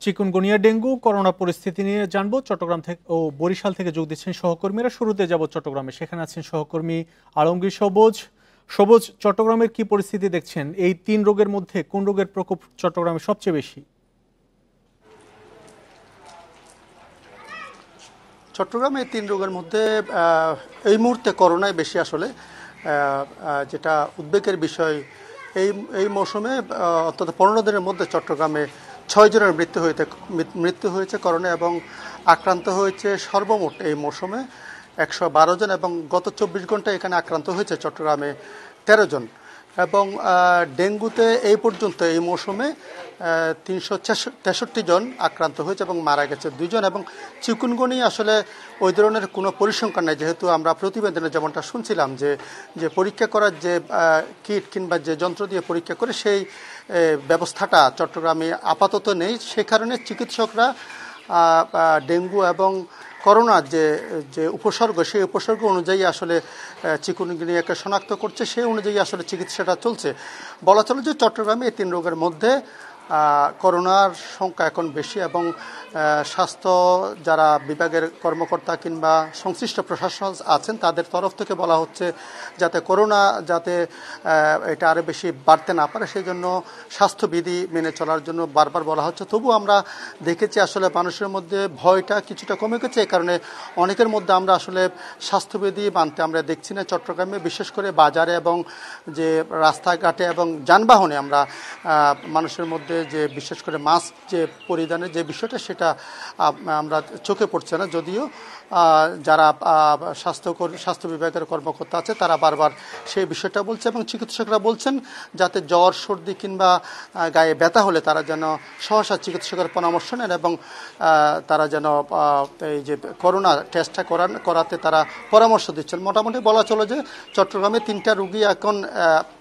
Chikungunya dengue corona পরিস্থিতি নিয়ে জানবো চট্টগ্রাম থেকে ও বরিশাল থেকে যোগ দিচ্ছেন সহকর্মীরা। শুরুতে যাব চট্টগ্রামে, সেখানে আছেন সহকর্মী আলমগীর সবুজ। সবুজ, চট্টগ্রামের কি পরিস্থিতি দেখছেন? এই তিন রোগের মধ্যে কোন রোগের প্রকোপ চট্টগ্রামে সবচেয়ে বেশি? চট্টগ্রামে এই তিন রোগের মধ্যে এই মুহূর্তে করোনায় বেশি আসলে যেটা উদ্বেগের বিষয়। এই এই মৌসুমে অন্তত 15 দিনের মধ্যে চট্টগ্রামে 6 জনের মৃত্যু হয়েছে করোনা, এবং আক্রান্ত হয়েছে সর্বমোট এই মৌসুমে 112 জন, এবং গত 24 ঘন্টায় এখানে আক্রান্ত হয়েছে চট্টগ্রামে 13 জন। এবং ডেঙ্গুতে এই পর্যন্ত এই মৌসুমে 363 জন আক্রান্ত হয়েছে এবং মারা গেছে 2 জন। এবং চিকুনগুনিয়া আসলে ওই ধরনের কোনো পরিসংখ্যান নেই, যেহেতু আমরা প্রতিবেদনে যেমনটা শুনছিলাম যে পরীক্ষা করার যে কিট কিংবা যে যন্ত্র দিয়ে পরীক্ষা করে সেই ব্যবস্থাটা চট্টগ্রামে আপাতত নেই। সে কারণে চিকিৎসকরা ডেঙ্গু এবং করোনার যে উপসর্গ, সেই উপসর্গ অনুযায়ী আসলে চিকুনগুনিয়াকে শনাক্ত করছে, সেই অনুযায়ী আসলে চিকিৎসাটা চলছে। বলা চলে যে চট্টগ্রামে এই তিন রোগের মধ্যে করোনার সংখ্যা এখন বেশি, এবং স্বাস্থ্য যারা বিভাগের কর্মকর্তা কিংবা সংশ্লিষ্ট প্রশাসন আছেন তাদের তরফ থেকে বলা হচ্ছে যাতে করোনা এটা আরও বেশি বাড়তে না পারে, সেই জন্য স্বাস্থ্যবিধি মেনে চলার জন্য বারবার বলা হচ্ছে। তবু আমরা দেখেছি আসলে মানুষের মধ্যে ভয়টা কিছুটা কমে গেছে, এই কারণে অনেকের মধ্যে আমরা আসলে স্বাস্থ্যবিধি মানতে আমরা দেখছি না। চট্টগ্রামে বিশেষ করে বাজারে এবং যে রাস্তাঘাটে এবং যানবাহনে আমরা মানুষের মধ্যে যে বিশেষ করে মাস্ক যে পরিধানের যে বিষয়টা, সেটা আমরা চোখে পড়ছে না। যদিও যারা স্বাস্থ্য বিভাগের কর্মকর্তা আছে তারা বারবার সেই বিষয়টা বলছে, এবং চিকিৎসকরা বলছেন যাতে জ্বর সর্দি কিংবা গায়ে ব্যথা হলে তারা যেন সহসা চিকিৎসকের পরামর্শ নেন, এবং তারা যেন এই যে করোনা টেস্টটা করাতে তারা পরামর্শ দিচ্ছেন। মোটামুটি বলা চলে যে চট্টগ্রামে 3টা রোগী এখন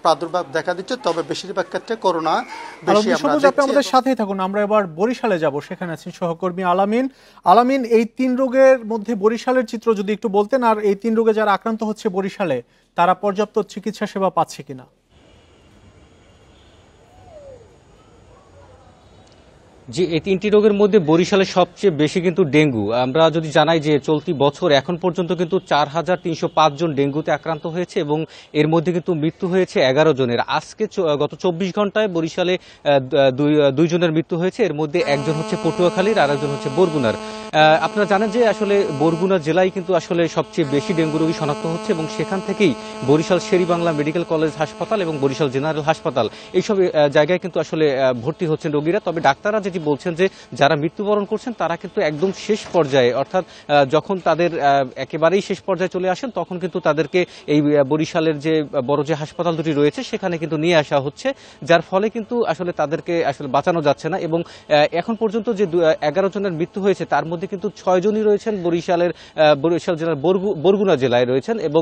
প্রাদুর্ভাব দেখা দিচ্ছে, তবে বেশিরভাগ ক্ষেত্রে করোনা বেশি। আমাদের সাথেই থাকুন, আমরা এবার বরিশালে যাব, সেখানে আছেন সহকর্মী আলামিন। এই তিন রোগের মধ্যে বরিশালের চিত্র যদি একটু বলতেন, আর এই তিন রোগে যারা আক্রান্ত হচ্ছে বরিশালে তারা পর্যাপ্ত চিকিৎসা সেবা পাচ্ছে কিনা? যে এই তিনটি রোগের মধ্যে বরিশালে সবচেয়ে বেশি কিন্তু ডেঙ্গু। আমরা যদি জানাই যে চলতি বছর এখন পর্যন্ত কিন্তু 4305 জন ডেঙ্গুতে আক্রান্ত হয়েছে, এবং এর মধ্যে কিন্তু মৃত্যু হয়েছে 11 জনের। আজকে গত 24 ঘন্টায় বরিশালে 2 জনের মৃত্যু হয়েছে, এর মধ্যে একজন হচ্ছে পটুয়াখালীর আর একজন হচ্ছে বরগুনার। আপনারা জানেন যে আসলে বরগুনা জেলায় কিন্তু আসলে সবচেয়ে বেশি ডেঙ্গু রোগী শনাক্ত হচ্ছে, এবং সেখান থেকেই বরিশাল শের-ই-বাংলা মেডিকেল কলেজ হাসপাতাল এবং বরিশাল জেনারেল হাসপাতাল এইসব জায়গায় কিন্তু আসলে ভর্তি হচ্ছেন রোগীরা। তবে ডাক্তাররা যেটি বলছেন যে যারা মৃত্যুবরণ করছেন তারা কিন্তু একদম শেষ পর্যায়ে, অর্থাৎ যখন তাদের একেবারেই শেষ পর্যায়ে চলে আসেন তখন কিন্তু তাদেরকে এই বরিশালের যে বড় যে হাসপাতাল দুটি রয়েছে সেখানে কিন্তু নিয়ে আসা হচ্ছে, যার ফলে কিন্তু আসলে তাদেরকে আসলে বাঁচানো যাচ্ছে না। এবং এখন পর্যন্ত যে 11 জনের মৃত্যু হয়েছে তার মধ্যে কিন্তু 6 জনই রয়েছেন বরিশাল জেলার বরগুনা জেলায় রয়েছেন, এবং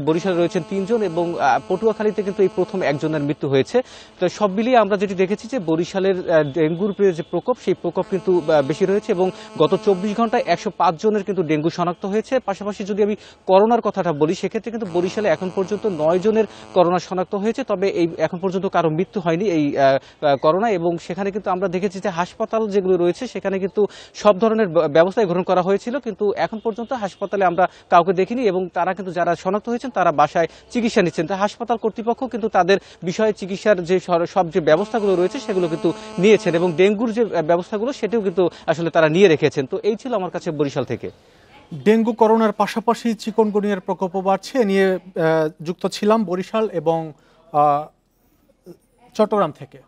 বরিশালে রয়েছেন 3 জন, এবং পটুয়াখালীতে কিন্তু এই প্রথম একজনের মৃত্যু হয়েছে। তো সব মিলিয়ে আমরা যেটি দেখেছি যে বরিশালের ডেঙ্গুর যে প্রকোপ, সেই প্রকোপ কিন্তু বেশি রয়েছে, এবং গত 24 ঘন্টায় 105 জনের কিন্তু ডেঙ্গু শনাক্ত হয়েছে। পাশাপাশি যদি আমি করোনার কথাটা বলি, সেক্ষেত্রে কিন্তু বরিশালে এখন পর্যন্ত 9 জনের করোনা শনাক্ত হয়েছে, তবে এই এখন পর্যন্ত কারো মৃত্যু হয়নি এই করোনা। এবং সেখানে কিন্তু আমরা দেখেছি যে হাসপাতাল যেগুলো রয়েছে সেখানে কিন্তু সব ধরনের ব্যবস্থাই গ্রহণ করা হয়েছিল, কিন্তু এখন পর্যন্ত হাসপাতালে আমরা কাউকে দেখিনি, এবং তারা কিন্তু যারা শনাক্ত হয়েছেন তারা বাসায় চিকিৎসা নিচ্ছেন। তো হাসপাতাল কর্তৃপক্ষ কিন্তু তাদের বিষয়ে চিকিৎসার যে সব যে ব্যবস্থাগুলো রয়েছে সেগুলো কিন্তু নিয়েছেন, এবং ডেঙ্গুর যে ব্যবস্থাগুলো সেটাও কিন্তু আসলে তারা নিয়ে রেখেছেন। তো এই ছিল আমার কাছে বরিশাল থেকে। ডেঙ্গু করোনার পাশাপাশি চিকুনগুনিয়ার প্রকোপও বাড়ছে, নিয়ে যুক্ত ছিলাম বরিশাল এবং চট্টগ্রাম থেকে।